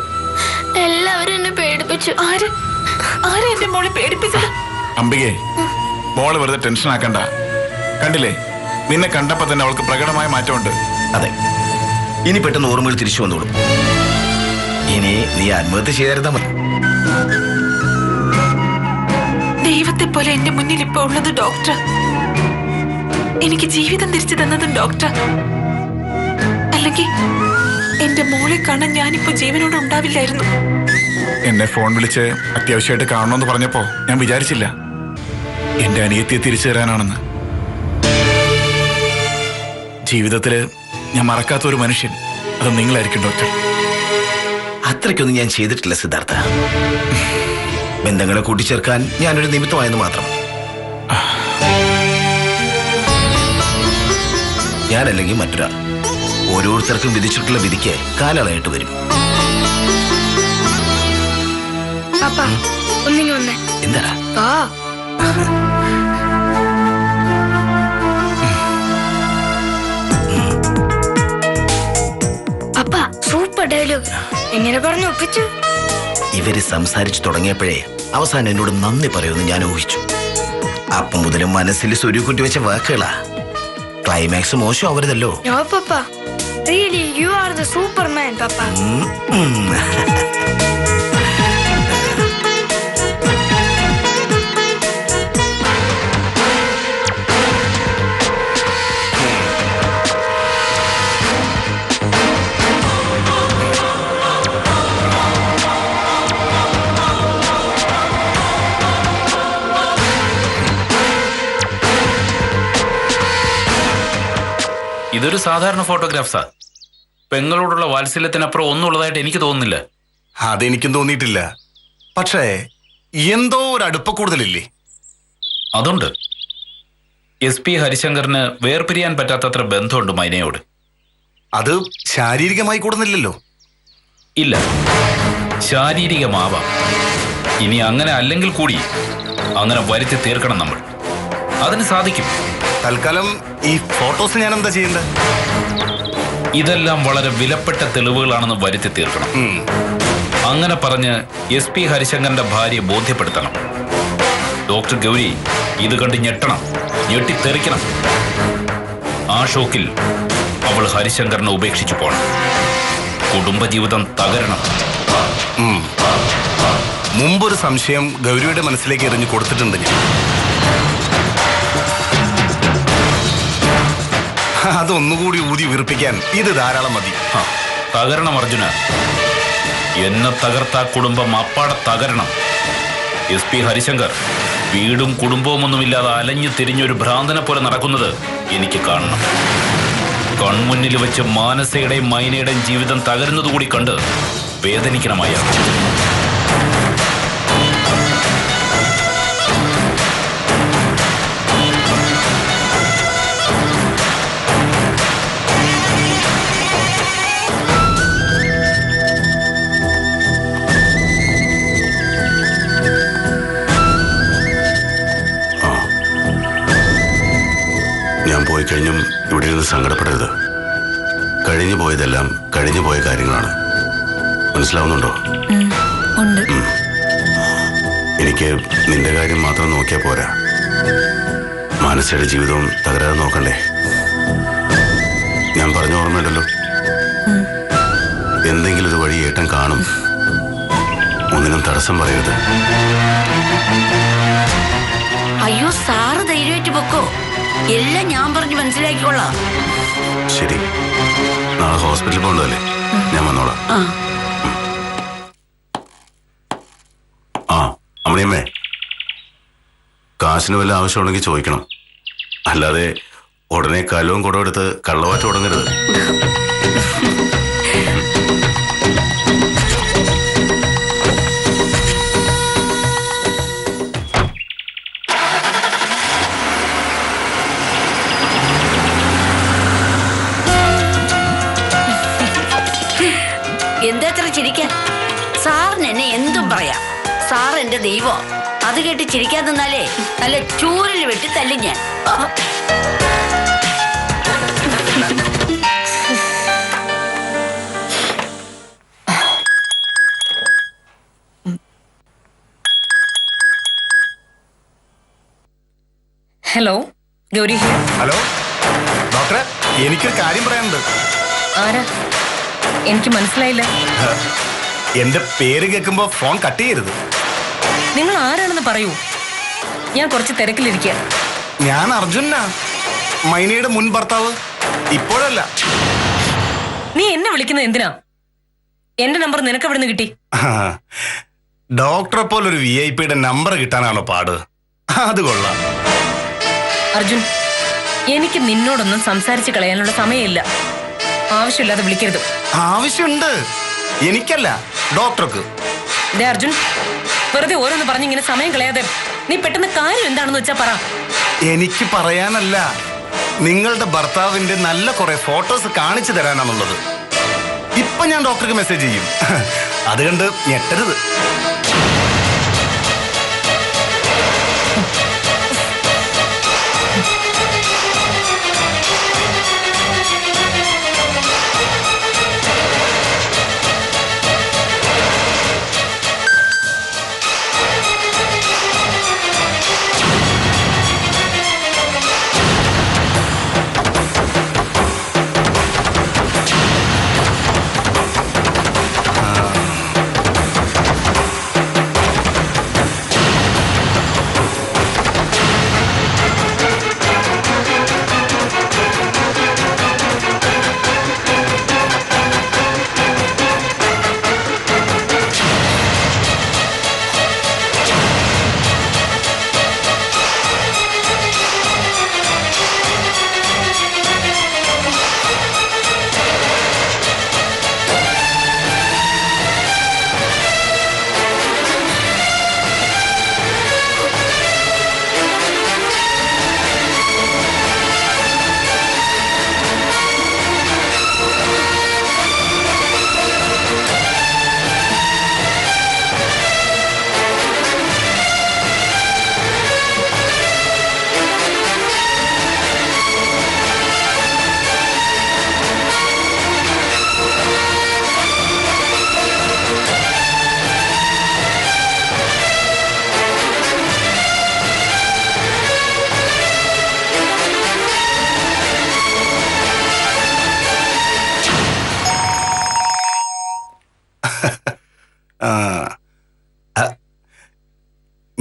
എല്ലാവരും എന്നെ പേടിപ്പിച്ചു. ആരാ എന്റെ മോളെ പേടിപ്പിച്ചത്? അംബികെ, മോള് വെറുതെ ടെൻഷൻ ആക്കണ്ട. കണ്ടില്ലേ, നിന്നെ കണ്ടപ്പോ തന്നെ അവൾക്ക് പ്രകടമായ മാറ്റമുണ്ട്. അതെ, ഇനി പെട്ടെന്ന് ഓർമ്മകൾ തിരിച്ചു വന്നോളൂ. ഇനി നീ ആത്മഹത്യ ചെയ്തായിരുന്നാ മതി. ദൈവത്തെ പോലെ എന്റെ മുന്നിൽ ഇപ്പൊ ഉള്ളത് ഡോക്ടർ. എനിക്ക് ജീവിതം തിരിച്ചു തന്നതും ഡോക്ടർ. അല്ലെങ്കിൽ എന്റെ മോളെ കാണാൻ ഞാനിപ്പോ ജീവനോട് ഉണ്ടാവില്ലായിരുന്നു. എന്നെ ഫോൺ വിളിച്ച് അത്യാവശ്യമായിട്ട് കാണണമെന്ന് പറഞ്ഞപ്പോ ഞാൻ വിചാരിച്ചില്ല എന്റെ അനിയത്തിയെ തിരിച്ചു തരാനാണെന്ന്. ജീവിതത്തില് ഞാൻ മറക്കാത്ത ഒരു മനുഷ്യൻ അത് നിങ്ങളായിരിക്കും ഡോക്ടർ. അത്രയ്ക്കൊന്നും ഞാൻ ചെയ്തിട്ടില്ല സിദ്ധാർത്ഥ. ബന്ധങ്ങളെ കൂട്ടിച്ചേർക്കാൻ ഞാനൊരു നിമിത്തമായെന്ന് മാത്രം. ഞാനല്ലെങ്കിൽ മറ്റൊരാൾ. ഓരോരുത്തർക്കും വിധിച്ചിട്ടുള്ള വിധിക്ക് കാലളായിട്ട് വരും. എന്താടാ? Super dialogue. എങ്ങനെ പറഞ്ഞു ഒപ്പിച്ചു? ഇവര് സംസാരിച്ചു തുടങ്ങിയപ്പോഴേ അവസാനം എന്നോട് നന്ദി പറയുമെന്ന് ഞാൻ ഊഹിച്ചു. അപ്പം മുതലും മനസ്സിൽ സ്വരുക്കുട്ടി വെച്ച വാക്കുകളാ. ക്ലൈമാക്സ് മോശം ആവരുതല്ലോ. No, Papa. Really, you are the Superman, Papa. ഇതൊരു സാധാരണ ഫോട്ടോഗ്രാഫ്സാ. പെങ്ങളോടുള്ള വാത്സല്യത്തിനപ്പുറം ഒന്നും ഉള്ളതായിട്ട് എനിക്ക് തോന്നുന്നില്ല. അതെനിക്കും തോന്നിയിട്ടില്ല. പക്ഷേ എന്തോ ഒരു അടുപ്പ കൂടുതലില്ലേ? അതുണ്ട്. SP ഹരിശങ്കറിന് വേർപിരിയാൻ പറ്റാത്തത്ര ബന്ധമുണ്ട് മൈനയോട്. അത് ശാരീരികമായി കൂടുന്നില്ലല്ലോ. ഇല്ല, ശാരീരികമാവാം. ഇനി അങ്ങനെ അല്ലെങ്കിൽ കൂടി അങ്ങനെ വരുത്തി തീർക്കണം നമ്മൾ. അതിന് സാധിക്കും. തൽക്കാലം ഈ ഫോട്ടോസ് ഞാൻ എന്താ ചെയ്യേണ്ടത്? ഇതെല്ലാം വളരെ വിലപ്പെട്ട തെളിവുകളാണെന്ന് വരുത്തി തീർക്കണം. അങ്ങനെ പറഞ്ഞ് SP ഹരിശങ്കറിന്റെ ഭാര്യയെ ബോധ്യപ്പെടുത്തണം. ഡോക്ടർ ഗൗരി ഇത് കണ്ട് ഞെട്ടണം, ഞെട്ടിത്തെറിക്കണം. ആ ഷോക്കിൽ അവൾ ഹരിശങ്കറിനെ ഉപേക്ഷിച്ചു പോണം. കുടുംബജീവിതം തകരണം. മുമ്പൊരു സംശയം ഗൗരിയുടെ മനസ്സിലേക്ക് എറിഞ്ഞു കൊടുത്തിട്ടുണ്ട് ഞാൻ. അതൊന്നുകൂടി ഊതി വീർപ്പിക്കാൻ ഇത് ധാരാളം മതി. തകരണം അർജുന. എന്നെ തകർത്ത കുടുംബം അപ്പാടെ തകരണം. SP ഹരിശങ്കർ വീടും കുടുംബവും ഒന്നുമില്ലാതെ അലഞ്ഞു തിരിഞ്ഞൊരു ഭ്രാന്തനെ പോലെ നടക്കുന്നത് എനിക്ക് കാണണം. കൺമുന്നിൽ വെച്ച് മാനസയുടെയും മൈനയുടെയും ജീവിതം തകരുന്നതുകൂടി കണ്ട് വേദനിക്കണമായ. ഞാൻ പോയി കഴിഞ്ഞും ഇവിടെ ഇരുന്ന് സങ്കടപ്പെടരുത്. കഴിഞ്ഞു പോയതെല്ലാം കഴിഞ്ഞു പോയ കാര്യങ്ങളാണ്. മനസ്സിലാവുന്നുണ്ടോ? എനിക്ക് നിന്റെ കാര്യം മാത്രം നോക്കിയാൽ പോരാ. മാനസയുടെ ജീവിതവും തകരാതെ നോക്കണ്ടേ? ഞാൻ പറഞ്ഞ ഓർമ്മയുണ്ടല്ലോ, എന്തെങ്കിലും ഒരു വഴി ഏട്ടൻ കാണും. ഒന്നിനും തടസ്സം പറയരുത്. അയ്യോ സാറ് ധൈര്യമായിട്ട് പൊക്കോ. എല്ലാം ഞാൻ പറഞ്ഞ് മനസ്സിലാക്കിക്കൊള്ളാം. ശരി, നാളെ ഹോസ്പിറ്റലിൽ പോകണ്ടല്ലേ? ഞാൻ വന്നോളാം. ആ അമ്മണിയമ്മേ, കാശിന് വല്ല ആവശ്യമുണ്ടെങ്കിൽ ചോദിക്കണം. അല്ലാതെ ഉടനെ കലവും കുടവും എടുത്ത് കള്ളവാറ്റ് തുടങ്ങരുത്. എന്താ അത്ര ചിരിക്കാൻ? സാറിന് എന്നെ എന്തും പറയാം. സാർ എന്റെ ദൈവം. അത് കേട്ട് ചിരിക്കാൻ നിന്നാലേ നല്ല ചൂരിൽ വെട്ടി തല്ലും ഞാൻ. Hello, Gauri here. ഹലോ ഡോക്ടറെ, എനിക്കൊരു കാര്യം പറയാനുണ്ട്. ആരാ? എനിക്ക് മനസ്സിലായില്ല. എന്റെ പേര് കേൾക്കുമ്പോ ഫോൺ കട്ട് ചെയ്യരുത്. നിങ്ങൾ ആരാണെന്ന് പറയൂ. ഞാൻ കുറച്ച് തിരക്കിലിരിക്കുക. ഞാൻ അർജുനാ, മൈനയുടെ മുൻ ഭർത്താവ്. ഇപ്പോഴല്ല. നീ എന്നെ വിളിക്കുന്നത് എന്തിനാ? എന്റെ നമ്പർ നിനക്ക് എവിടെ നിന്ന് കിട്ടി? ഡോക്ടറെ പോലൊരു VIP നമ്പർ കിട്ടാനാണോ പാട്? അത് കൊള്ളാം. അർജുൻ, എനിക്ക് നിന്നോടൊന്നും സംസാരിച്ച് കളയാനുള്ള സമയമില്ല. ആവശ്യമില്ലാതെ വിളിക്കരുത്. ആവശ്യമുണ്ട്. എനിക്കല്ല, ഡോക്ടർക്ക്. ദേ അർജുൻ, വെറുതെ ഓരോന്ന് പറഞ്ഞിങ്ങനെ സമയം കളയാതെ നീ പെട്ടെന്ന് കാര്യം എന്താണെന്ന് വെച്ചാ പറ. എനിക്ക് പറയാനല്ല, നിങ്ങളുടെ ഭർത്താവിന്റെ നല്ല കുറെ ഫോട്ടോസ് കാണിച്ചു തരാനാണുള്ളത്. ഇപ്പൊ ഞാൻ ഡോക്ടർക്ക് മെസ്സേജ് ചെയ്യും. അത് കണ്ട് ഞെട്ടരുത്.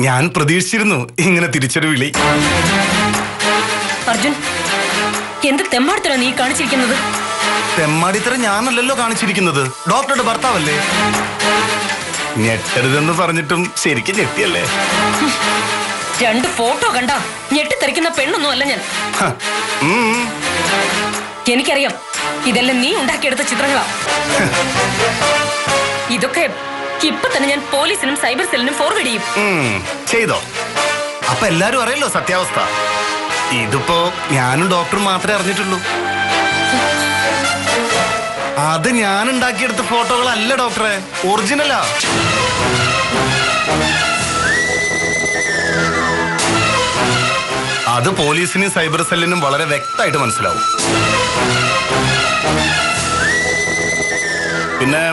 ഞാൻ പ്രതീക്ഷിച്ചിരുന്നു ഇങ്ങനെ തിരിച്ചൊരു വിളി. അർജുൻ, എന്ത് തെമ്മാടത്തിലാണ് നീ കാണിച്ചിരിക്കുന്നത്? തെമ്മാടിത്തരം ഞാനല്ലല്ലോ കാണിച്ചിരിക്കുന്നത്, ഡോക്ടറുടെ ഭർത്താവല്ലേ. ഞെട്ടരുതെന്ന് പറഞ്ഞിട്ടും ശരിക്കും ഞെട്ടിയല്ലേ? 2 ഫോട്ടോ കണ്ട ഞെട്ടിത്തെറിക്കുന്ന പെണ്ണൊന്നും അല്ല ഞാൻ. ഹ, എനിക്കറിയാം, ഇതെല്ലാം നീ ഉണ്ടാക്കിയെടുത്ത ചിത്രങ്ങളാ. ഇതൊക്കെ ഇപ്പൊ തന്നെ ഞാൻ പോലീസിനും സൈബർ സെല്ലിനും ഫോർവേഡ് ചെയ്യും. ചെയ്തോ? അപ്പൊ എല്ലാരും അറിയല്ലോ സത്യാവസ്ഥ. ഇതിപ്പോ ഞാനും ഡോക്ടറും മാത്രമേ അറിഞ്ഞിട്ടുള്ളൂ. അത് ഞാൻ ഉണ്ടാക്കിയെടുത്ത ഫോട്ടോകളല്ല ഡോക്ടറെ, ഒറിജിനലാ. അത് പോലീസിനും സൈബർ സെല്ലിനും വളരെ വ്യക്തമായിട്ട് മനസ്സിലാവും. പിന്നെ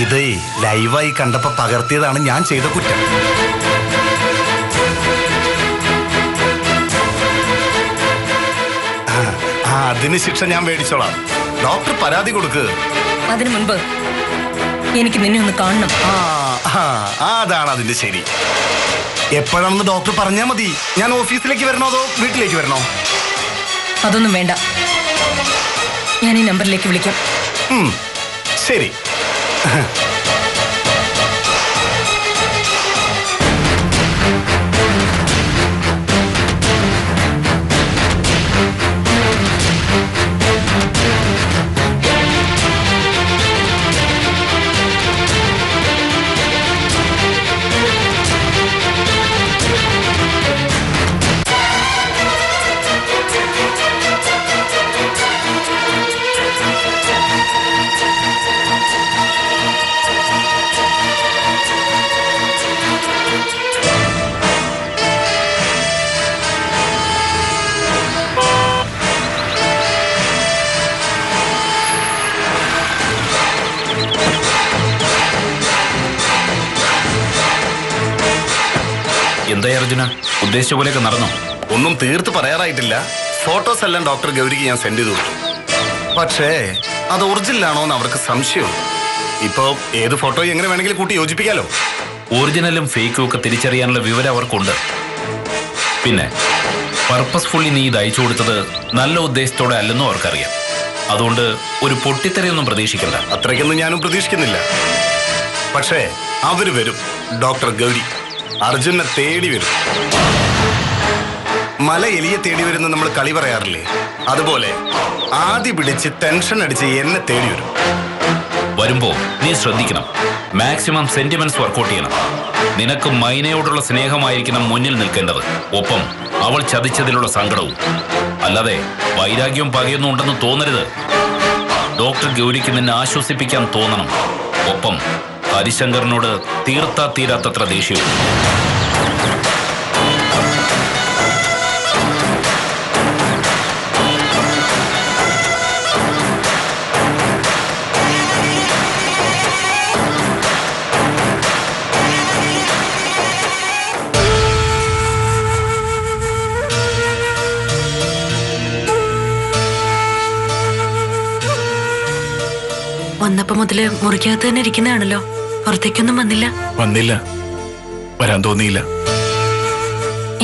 ഇത് ലൈവായി കണ്ടപ്പോ പകർത്തിയതാണ് ഞാൻ ചെയ്ത കുറ്റം. അതിന് ശിക്ഷ ഞാൻ മേടിച്ചോളാം. ഡോക്ടർ പരാതി കൊടുക്ക്. അതിനു മുൻപ് എനിക്ക് നിന്നെ ഒന്ന് കാണണം. അതാണ് അതിന്റെ ശരി. എപ്പോഴാണെന്ന് ഡോക്ടർ പറഞ്ഞാൽ മതി. ഞാൻ ഓഫീസിലേക്ക് വരണോ അതോ വീട്ടിലേക്ക് വരണോ? അതൊന്നും വേണ്ട, ഞാൻ ഈ നമ്പറിലേക്ക് വിളിക്കാം. ശരി. എന്തായി അർജുന, ഉദ്ദേശിച്ച പോലെയൊക്കെ നടന്നോ? ഒന്നും തീർത്ത് പറയാറായിട്ടില്ല. ഫോട്ടോസ് എല്ലാം ഡോക്ടർ ഗൗരിക്ക് ഞാൻ സെൻഡ് ചെയ്തു കൊടുത്തു. പക്ഷേ അത് ഒറിജിനലാണോ എന്ന് അവർക്ക് സംശയമുണ്ട്. ഇപ്പോ ഏത് ഫോട്ടോ എങ്ങനെ വേണമെങ്കിലും കൂട്ടി യോജിപ്പിക്കാലോ. ഒറിജിനലും ഫേക്കും ഒക്കെ തിരിച്ചറിയാനുള്ള വിവരം അവർക്കുണ്ട്. പിന്നെ പർപ്പസ്ഫുള്ളി നീ ഇത് അയച്ചു കൊടുത്തത് നല്ല ഉദ്ദേശത്തോടെ അല്ലെന്നും അവർക്കറിയാം. അതുകൊണ്ട് ഒരു പൊട്ടിത്തെറിയൊന്നും പ്രതീക്ഷിക്കണ്ട. അത്രയ്ക്കൊന്നും ഞാനും പ്രതീക്ഷിക്കുന്നില്ല. പക്ഷേ അവര് വരും. ഡോക്ടർ ഗൗരി അർജുനെ തേടി വരും. മല എലിയെ തേടി വരുന്ന നമ്മൾ കളി പറയാറില്ലേ, അതുപോലെ ആദ്യ പിടിച്ച് ടെൻഷൻ അടിച്ച് എന്നെ തേടി വരും. വരുമ്പോ നീ ശ്രദ്ധിക്കണം, മാക്സിമം സെന്റിമെന്റ്സ് വർക്കൗട്ട് ചെയ്യണം. നിനക്ക് മൈനയോടുള്ള സ്നേഹമായിരിക്കണം മുന്നിൽ നിൽക്കേണ്ടത്, ഒപ്പം അവൾ ചതിച്ചതിലുള്ള സങ്കടവും. അല്ലാതെ വൈരാഗ്യവും പകയൊന്നും ഉണ്ടെന്ന് തോന്നരുത്. ഡോക്ടർ ഗൗരിക്ക് നിന്നെ ആശ്വസിപ്പിക്കാൻ തോന്നണം. ഒപ്പം ഹരിശങ്കറിനോട് തീർത്താ തീരാത്തത്ര ദേഷ്യവും. വന്നപ്പോ മുതല് മുറിക്കകത്ത് തന്നെ ഇരിക്കുന്നതാണല്ലോ, പുറത്തേക്കൊന്നും വന്നില്ല. വരാൻ തോന്നിയില്ല.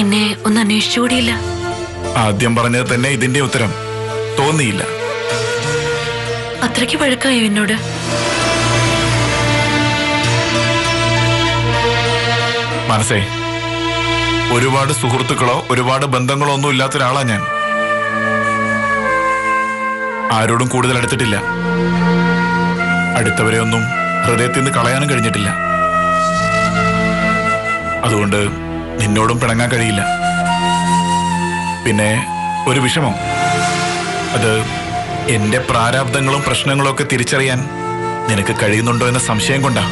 എന്നെ ഒന്ന് അന്വേഷിച്ചുകൂടിയില്ല. ആദ്യം പറഞ്ഞത് തന്നെ ഇതിന്റെ ഉത്തരം. തോന്നിയില്ല. അത്രയ്ക്ക് വഴക്കായോ എന്നോട്? മനസ്സേ, ഒരുപാട് സുഹൃത്തുക്കളോ ഒരുപാട് ബന്ധങ്ങളോ ഒന്നും ഇല്ലാത്ത ഒരാളാ ഞാൻ. ആരോടും കൂടുതൽ അടുത്തിട്ടില്ല. അടുത്തവരെ ഒന്നും ഹൃദയത്തിൽ നിന്ന് കളയാനും കഴിഞ്ഞിട്ടില്ല. അതുകൊണ്ട് നിന്നോടും പിണങ്ങാൻ കഴിയില്ല. പിന്നെ ഒരു വിഷമം, അത് എന്റെ പ്രാരാബ്ദങ്ങളും പ്രശ്നങ്ങളും ഒക്കെ തിരിച്ചറിയാൻ നിനക്ക് കഴിയുന്നുണ്ടോ എന്ന സംശയം കൊണ്ടാ.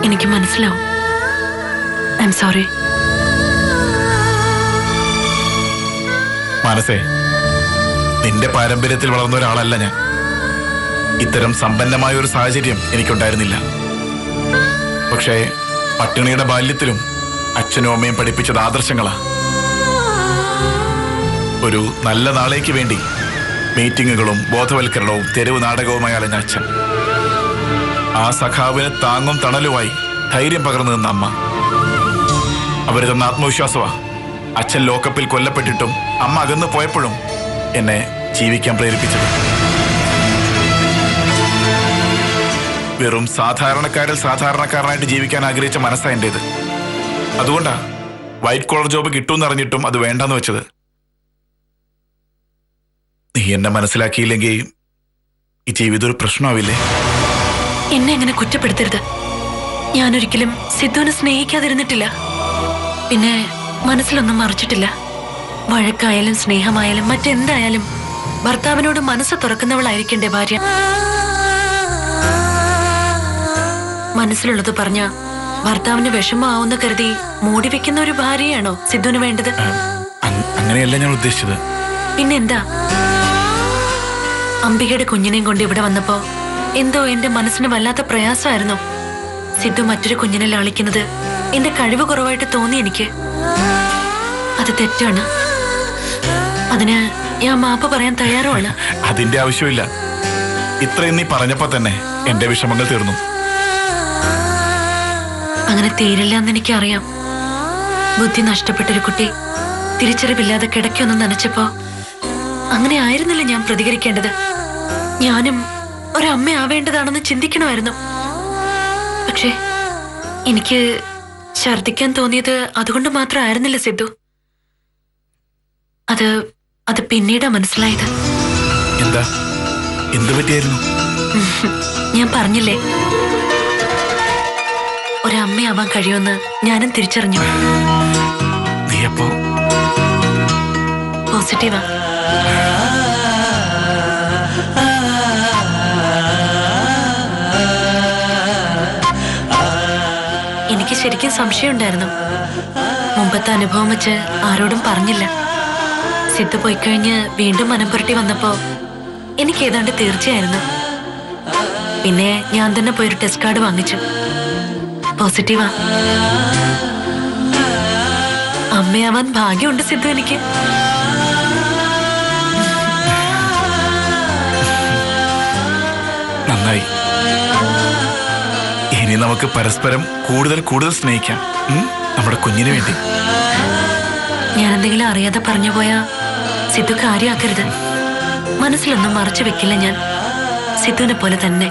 എനിക്ക് മനസ്സിലാവും. I am sorry. മനസ്സേ, നിന്റെ പാരമ്പര്യത്തിൽ വളർന്ന ഒരാളല്ല ഞാൻ. ഇത്തരം സമ്പന്നമായ ഒരു സാഹചര്യം എനിക്കുണ്ടായിരുന്നില്ല. പക്ഷേ പട്ടിണിയുടെ ബാല്യത്തിലും അച്ഛനും അമ്മയും പഠിപ്പിച്ചത് ആദർശങ്ങളാ. ഒരു നല്ല നാളേക്ക് വേണ്ടി മീറ്റിങ്ങുകളും ബോധവൽക്കരണവും തെരുവ് നാടകവുമായി അലഞ്ഞ അച്ഛൻ. ആ സഖാവിന് താങ്ങും തണലുമായി ധൈര്യം പകർന്നു നിന്ന അമ്മ. അവര് തന്ന ആത്മവിശ്വാസമാ അച്ഛൻ ലോക്കപ്പിൽ കൊല്ലപ്പെട്ടിട്ടും അമ്മ അകന്നു പോയപ്പോഴും എന്നെ ജീവിക്കാൻ പ്രേരിപ്പിച്ചത്. വെറും സാധാരണക്കാരിൽ സാധാരണക്കാരനായിട്ട് ജീവിക്കാൻ ആഗ്രഹിച്ച മനസ്സാ എന്റേത്. അതുകൊണ്ടാ വൈറ്റ് കോളർ ജോബ് കിട്ടുമെന്നറിഞ്ഞിട്ടും അത് വേണ്ടെന്ന് വെച്ചത്. നീ എന്നെ മനസ്സിലാക്കിയില്ലെങ്കിൽ ഈ ജീവിതം ഒരു പ്രശ്നമാവില്ലേ? എന്നെ അങ്ങനെ കുറ്റപ്പെടുത്തരുത്. ഞാനൊരിക്കലും സിദ്ധുവിനെ സ്നേഹിക്കാതിരുന്നിട്ടില്ല. പിന്നെ മനസ്സിലൊന്നും മറിച്ചിട്ടില്ല. വഴക്കായാലും സ്നേഹമായാലും മറ്റെന്തായാലും ഭർത്താവിനോട് മനസ്സ് തുറക്കുന്നവളായിരിക്കണ്ടേ ഭാര്യ. മനസ്സിലുള്ളത് പറഞ്ഞ ഭർത്താവിന് വിഷമാവുന്ന കരുതി മൂടി വെക്കുന്ന ഒരു ഭാര്യയാണോ സിദ്ധുവിന് വേണ്ടത്? അങ്ങനെയല്ല ഞാൻ ഉദ്ദേശിച്ചത്. പിന്നെന്താ? അംബികയുടെ കുഞ്ഞിനെയും കൊണ്ട് ഇവിടെ വന്നപ്പോ എന്തോ എന്റെ മനസ്സിന് വല്ലാത്ത പ്രയാസമായിരുന്നു. സിദ്ധു മറ്റൊരു കുഞ്ഞിനെ ലാളിക്കുന്നത് എന്റെ കഴിവ് കുറവായിട്ട് തോന്നി എനിക്ക്. അത് തെറ്റാണ്. അതിന് ഞാൻ മാപ്പ് പറയാൻ തയ്യാറുമാണ്. അതിന്റെ ആവശ്യമില്ല. ഇത്രയും നീ പറഞ്ഞപ്പോ തന്നെ എന്റെ വിഷമങ്ങൾ തീർന്നു. അങ്ങനെ തീരില്ല എന്ന് എനിക്കറിയാം. ബുദ്ധി നഷ്ടപ്പെട്ടൊരു കുട്ടി തിരിച്ചറിവില്ലാതെ കിടക്കൊന്നും നനച്ചപ്പോ അങ്ങനെ ആയിരുന്നില്ല ഞാൻ പ്രതികരിക്കേണ്ടത്. ഞാനും ഒരമ്മയാവേണ്ടതാണെന്ന് ചിന്തിക്കണമായിരുന്നു. പക്ഷേ എനിക്ക് ഛർദിക്കാൻ തോന്നിയത് അതുകൊണ്ട് മാത്രമായിരുന്നില്ല സിദ്ധു. അത് പിന്നീടാ മനസ്സിലായത്. എന്താ? എന്ത് പറ്റിയായിരുന്നു? ഞാൻ പറഞ്ഞില്ലേ, ഒരമ്മയാവാൻ കഴിയുമെന്ന് ഞാനും തിരിച്ചറിഞ്ഞു. നീ അപ്പോ പോസിറ്റീവാ. എനിക്ക് ശരിക്കും സംശയമുണ്ടായിരുന്നു. മുമ്പത്തെ അനുഭവം വെച്ച് ആരോടും പറഞ്ഞില്ല. സിദ്ധു പോയിക്കഴിഞ്ഞ് വീണ്ടും മനംപുരട്ടി വന്നപ്പോ എനിക്ക് ഏതാണ്ട് തീർച്ചയായിരുന്നു. പിന്നെ ഞാൻ തന്നെ പോയൊരു ടെസ്റ്റ് കാർഡ് വാങ്ങിച്ചു. പോസിറ്റീവാ. അമ്മയാവാൻ ഭാഗ്യമുണ്ട് സിദ്ധു എനിക്ക്. നന്നായി. ഇനി നമുക്ക് പരസ്പരം കൂടുതൽ കൂടുതൽ സ്നേഹിക്കാം. നമ്മുടെ കുഞ്ഞിന് വേണ്ടി. ഞാൻ എന്തെങ്കിലും അറിയാതെ പറഞ്ഞു പോയാ സിദ്ധു കാര്യമാക്കരുത്. മനസ്സിലൊന്നും മറച്ചു വെക്കില്ല ഞാൻ. സിദ്ധുവിനെ പോലെ തന്നെ.